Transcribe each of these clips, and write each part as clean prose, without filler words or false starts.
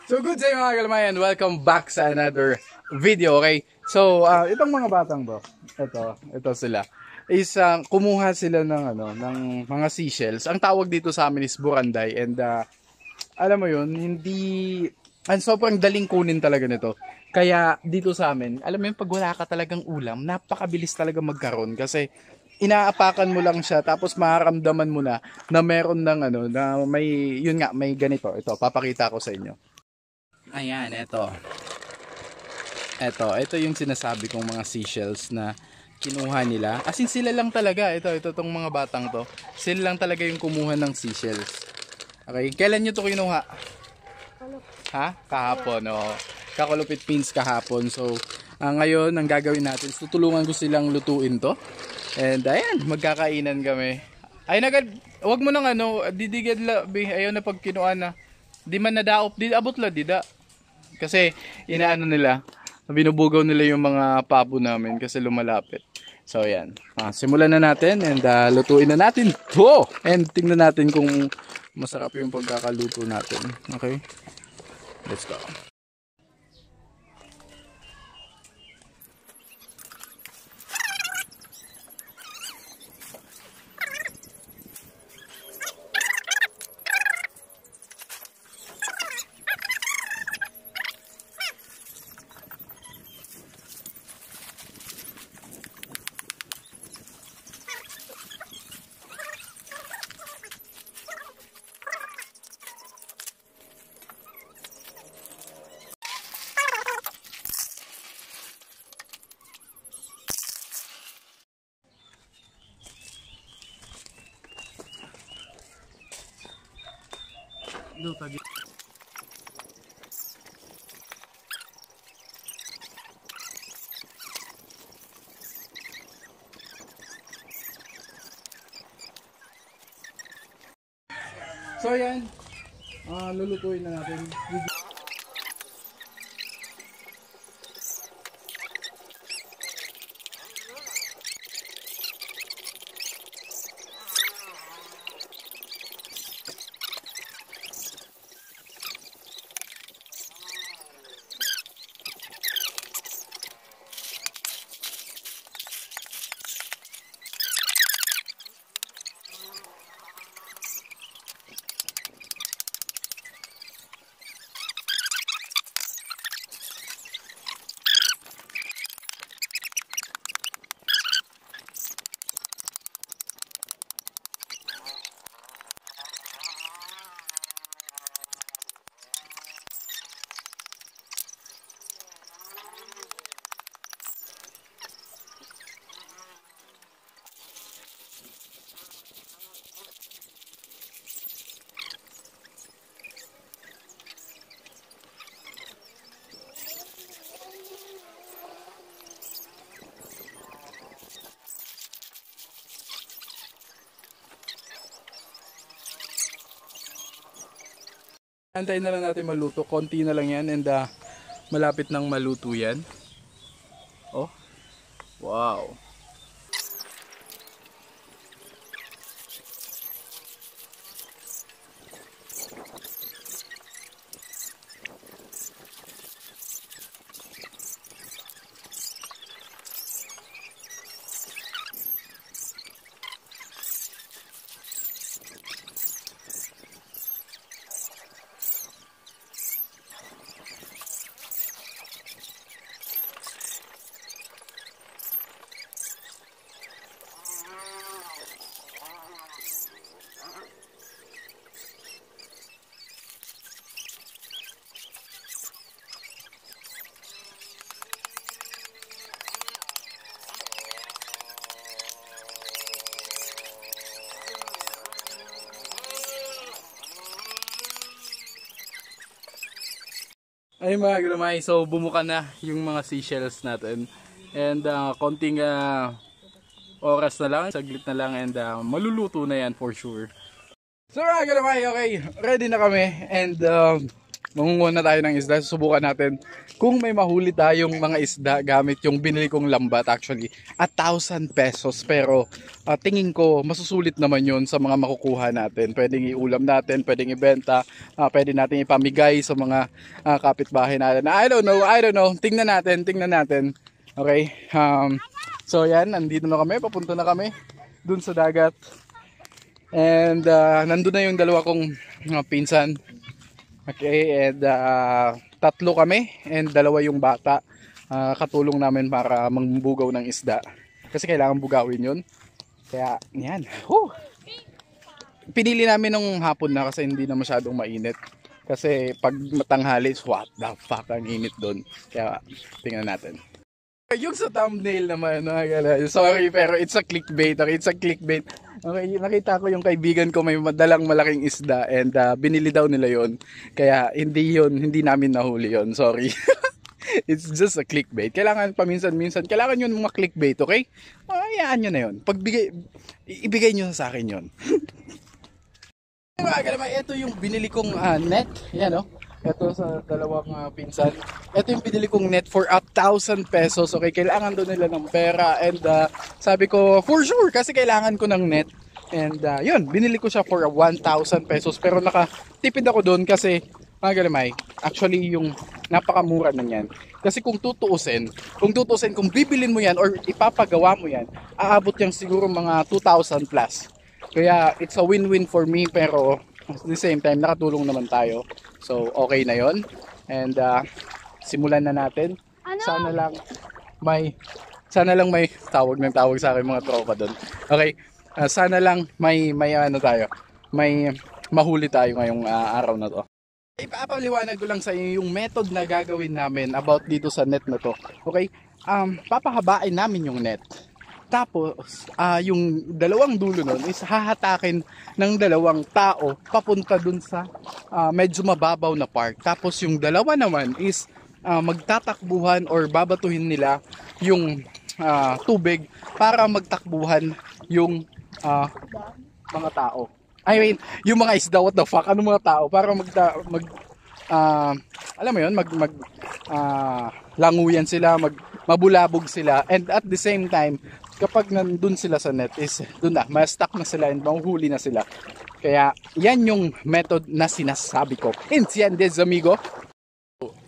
So good day mga kalamay and welcome back sa another video, okay? So, itong mga batang to, ito sila, is kumuha sila ng mga seashells. Ang tawag dito sa amin is buranday and alam mo yun, sobrang daling kunin talaga nito. Kaya dito sa amin, alam mo yun, pag wala ka talagang ulam, napakabilis talaga magkaroon kasi inaapakan mo lang siya tapos mararamdaman mo na meron ng na may yun nga may ganito. Ito papakita ko sa inyo. Ayan, ito yung sinasabi kong mga seashells na kinuha nila. As in sila lang talaga. Ito tong mga batang to. Sila lang talaga yung kumuha ng seashells. Okay, kailan nyo to kinuha? Ha? Kahapon, oh. Kakulupit pins kahapon. So, ngayon ang gagawin natin, tutulungan ko silang lutuin to. And ayan, magkakainan kami. Ay wag mo nang didigad ayaw na pag kinuha na. Di man nadaop, di abot la dida. Kasi inaano nila, binubugaw nila yung mga pabo namin kasi lumalapit. So ayan, simulan na natin and lutuin na natin. Oh! And tingnan natin kung masarap yung pagkakaluto natin. Okay? Let's go. So ayan, lulutuin na natin. Antayin na lang natin maluto. Konti na lang yan and malapit nang maluto yan. Oh. Wow. Ay mga gulumay, so bumuka na yung mga seashells natin. And konting oras na lang, saglit na lang and maluluto na yan for sure. So mga gulumay, okay, ready na kami and Mangunguha na tayo ng isda. Susubukan natin kung may mahuli tayong mga isda gamit yung binili kong lambat. Actually, 1,000 pesos. Pero tingin ko masusulit naman yun sa mga makukuha natin. Pwedeng iulam natin, pwedeng ibenta, pwede natin ipamigay sa mga kapitbahay natin. I don't know. Tingnan natin. Okay. So yan, nandito na kami. Papunta na kami dun sa dagat. And nandun na yung dalawa kong pinsan. Okay, and 3 kami and 2 yung bata. Katulong namin para mangbugaw ng isda. Kasi kailangan bugawin yun. Kaya, yan. Whew. Pinili namin nung hapon na kasi hindi na masyadong mainit. Kasi pag matanghali, what the fuck, ang init doon. Kaya, tingnan natin. Yung sa thumbnail naman, sorry pero it's a clickbait. Okay, nakita ko yung kaibigan ko may madalang malaking isda and binili daw nila yon. Kaya hindi namin nahuli yon. Sorry. It's just a clickbait. Kailangan paminsan-minsan, kailangan yun mga clickbait, okay? Hayaan nyo na yun. Ibigay nyo sa akin yun. Ito yung binili kong net. Yan, oh. Ito sa dalawang pinsan. Ito yung binili kong net for 1,000 pesos. Okay, kailangan doon nila ng pera. And sabi ko, for sure, kasi kailangan ko ng net. And yun, binili ko siya for 1,000 pesos. Pero nakatipid ako doon kasi, actually yung napakamura na yan. Kasi kung tutuusin, kung bibilin mo yan or ipapagawa mo yan, aabot yan siguro mga 2,000 plus. Kaya it's a win-win for me, pero at the same time, nakatulong naman tayo. So, okay na yon. And simulan na natin. Sana lang may tawag sa akin mga tropa doon. Okay, sana lang may mahuli tayo ngayong araw na to. Ipapaliwanag ko lang sa inyo yung method na gagawin namin about dito sa net na to. Okay, papahabain namin yung net. Tapos, yung dalawang dulo nun is hahatakin ng 2 tao papunta dun sa medyo mababaw na part. Tapos yung dalawa naman is magtatakbuhan or babatuhin nila yung tubig para magtakbuhan yung mga tao. I mean, yung mga isda, what the fuck? Ano mga tao? Para alam mo yun, languyan sila, mabulabog sila. And at the same time, kapag nandun sila sa net is dun na, ma-stuck na sila and mahuhuli na sila. Kaya yan yung method na sinasabi ko. Entiendes, amigo?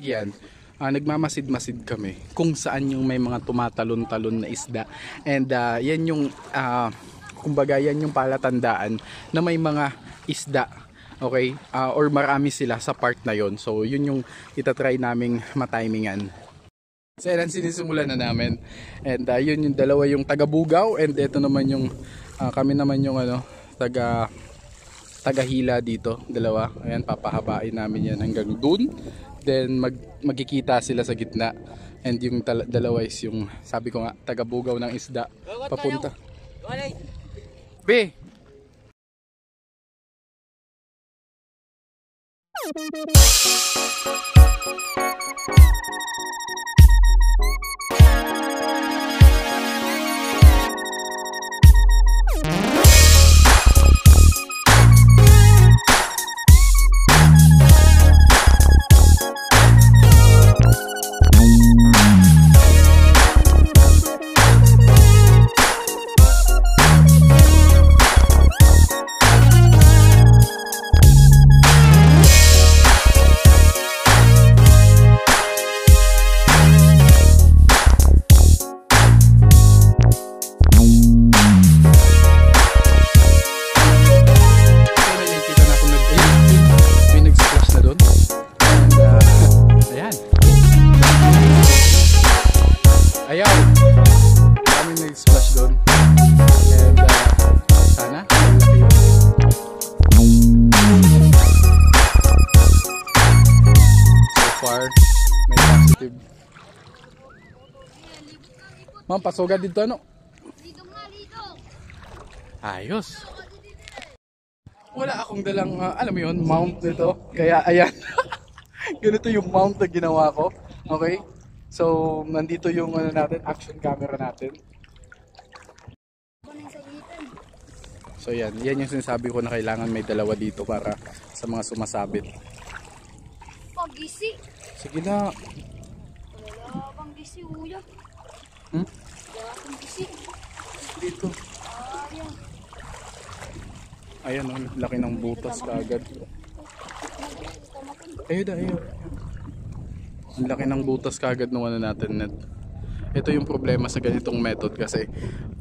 Yan. Nagmamasid-masid kami kung saan yung may mga tumatalon-talon na isda. And yan yung kumbaga yan yung palatandaan na may mga isda. Okay? Or marami sila sa part na yon. So yun yung itatry naming matimingan. So yan, sinisimulan na namin. And yun yung dalawa yung taga-bugaw and ito naman yung kami naman yung taga-hila dito, dalawa. Ayan, papahabain namin yan hanggang dun. Then magkikita sila sa gitna. And yung dalawa is yung sabi ko nga taga-bugaw ng isda papunta. B. Ma'am, pasugad dito ano? Ayos. Wala akong dalang, alam mo yun, mount nito. Kaya ayan. Ganito yung mount na ginawa ko. Okay? So, nandito yung natin, action camera natin. So yan, yan yung sinasabi ko na kailangan may dalawa dito para sa mga sumasabit. magisi. Sige na. Wala bang gisi, uya. Wala bang gisi. Dito. Ayan. Ayan, laki ng butas kaagad. Ayun. Ang laki ng butas kaagad nung ano natin net. Ito yung problema sa ganitong method kasi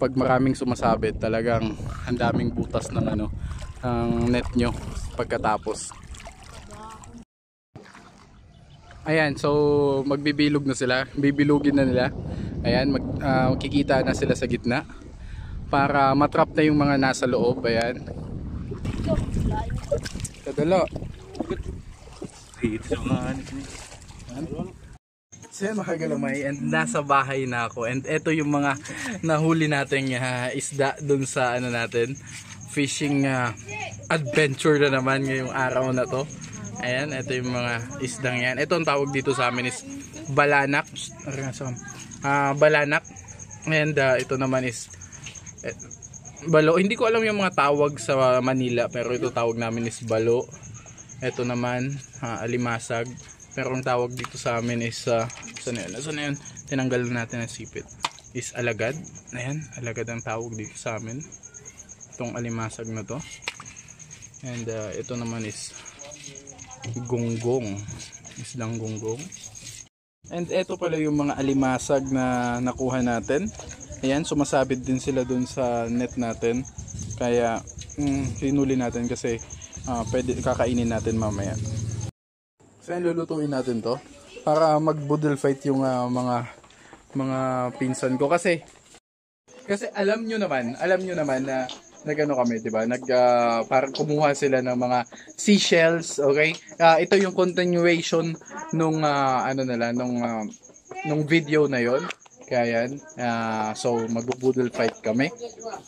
pag maraming sumasabit talagang ang daming butas ng ano ang net nyo pagkatapos. Ayan, so magbibilog na sila, bibilugin na nila. Ayan, magkikita na sila sa gitna para matrap na yung mga nasa loob. Ayan. Kadalo. Dito nga So yan mga galamay, and nasa bahay na ako, and ito yung mga nahuli nating isda dun sa ano natin, fishing adventure na naman ngayong araw na to. Ayan, ito yung mga isdang yan. Ito ang tawag dito sa amin is balanak. Balanak. And ito naman is balo. Hindi ko alam yung mga tawag sa Manila, pero ito tawag namin is balo. Ito naman alimasag. Pero ang tawag dito sa amin is saan na yun? Tinanggal natin ang sipit. Is alagad. Ayan, alagad ang tawag dito sa amin. Itong alimasag na to. And ito naman is gonggong. Isdang gonggong. And ito pala yung mga alimasag na nakuha natin. Ayan, sumasabit din sila dun sa net natin. Kaya hinuli natin kasi pwede kakainin natin mamaya. So yan, lulutuin natin to para mag-budol fight yung mga pinsan ko kasi alam nyo naman na nagano kami, 'di ba? Parang kumuha sila ng mga seashells, okay? Ito yung continuation nung nung video na 'yon. Kaya yan, so mag-budol fight kami.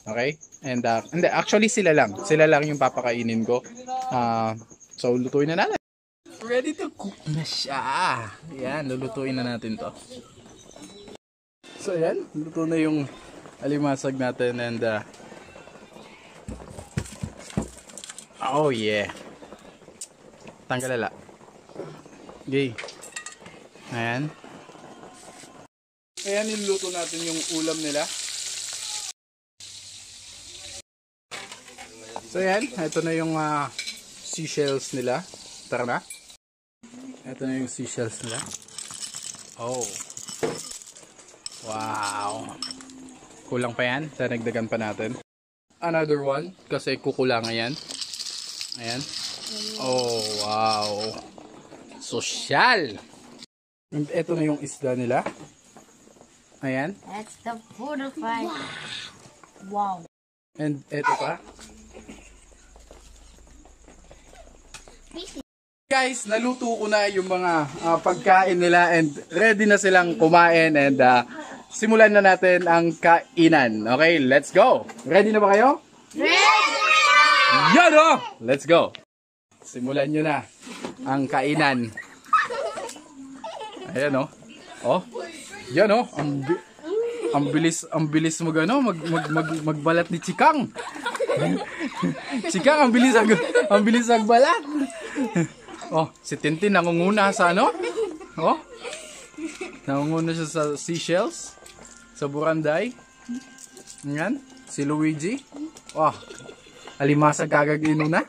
Okay? And hindi, actually sila lang yung papakainin ko. So lutuin na natin. Ready to cook na siya. Yan, lulutuin na natin to. So yan, luto na yung alimasag natin and oh yeah. Tanggalala. Okay. Ayan. Ayan, niluluto natin yung ulam nila. So yan, ito na yung seashells nila. Tara na. Ito na yung seashells nila. Oh. Wow. Kulang pa yan. Tanagdagan pa natin. Another one. Kasi kukulangan yan. Ayan. Oh, wow. Sosyal. And ito na yung isda nila. Ayan. That's the food fight. Wow. And ito pa. Guys, naluto ko na yung mga pagkain nila and ready na silang kumain and simulan na natin ang kainan. Okay, let's go! Ready na ba kayo? Ready! Yan o! Let's go! Simulan nyo na ang kainan. Ayan o. Oh. Yan o. Ang bilis mo gano, magbalat ni Chikang. Chikang, ang bilis magbalat. Oh, si Tintin nangunguna sa ano? Oh. Nangunguna siya sa seashells. Sa Buranday. Yan. Si Luigi. Oh. Alimasag kagagino na.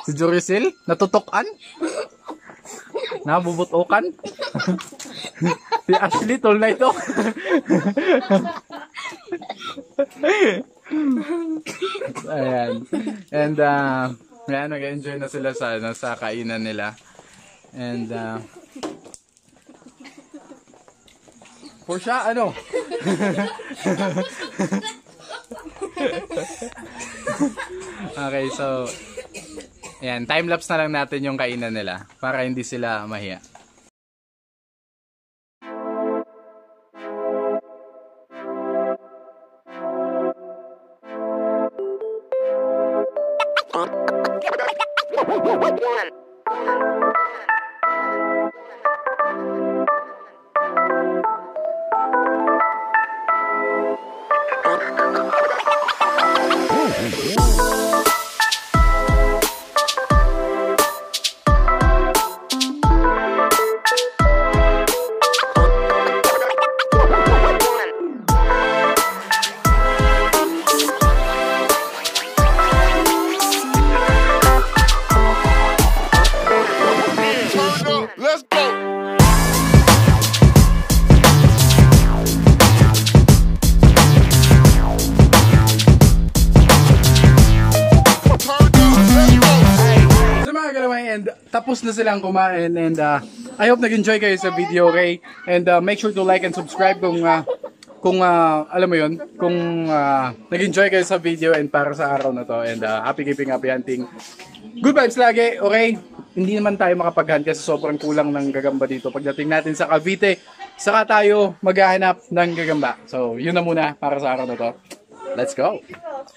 Si Jorisil, natutukan. Nabubutokan. Si Ashley, tol na ito. Ayan. And ayan, nag-enjoy na sila sa kainan nila. And for siya, ano? Okay, so ayan, time-lapse na lang natin yung kainan nila para hindi sila mahiya. Let's go. So mga kalamay, and tapos na silang kumain, and I hope nag-enjoy kayo sa video, okay? And make sure to like and subscribe kung alam mo yun, kung nag-enjoy kayo sa video and para sa araw na to, and happy keeping, happy hunting. Good vibes lagi, okay? Hindi naman tayo makapag-hunt kasi sobrang kulang ng gagamba dito. Pagdating natin sa Cavite, saka tayo maghahanap ng gagamba. So yun na muna para sa araw na to. Let's go!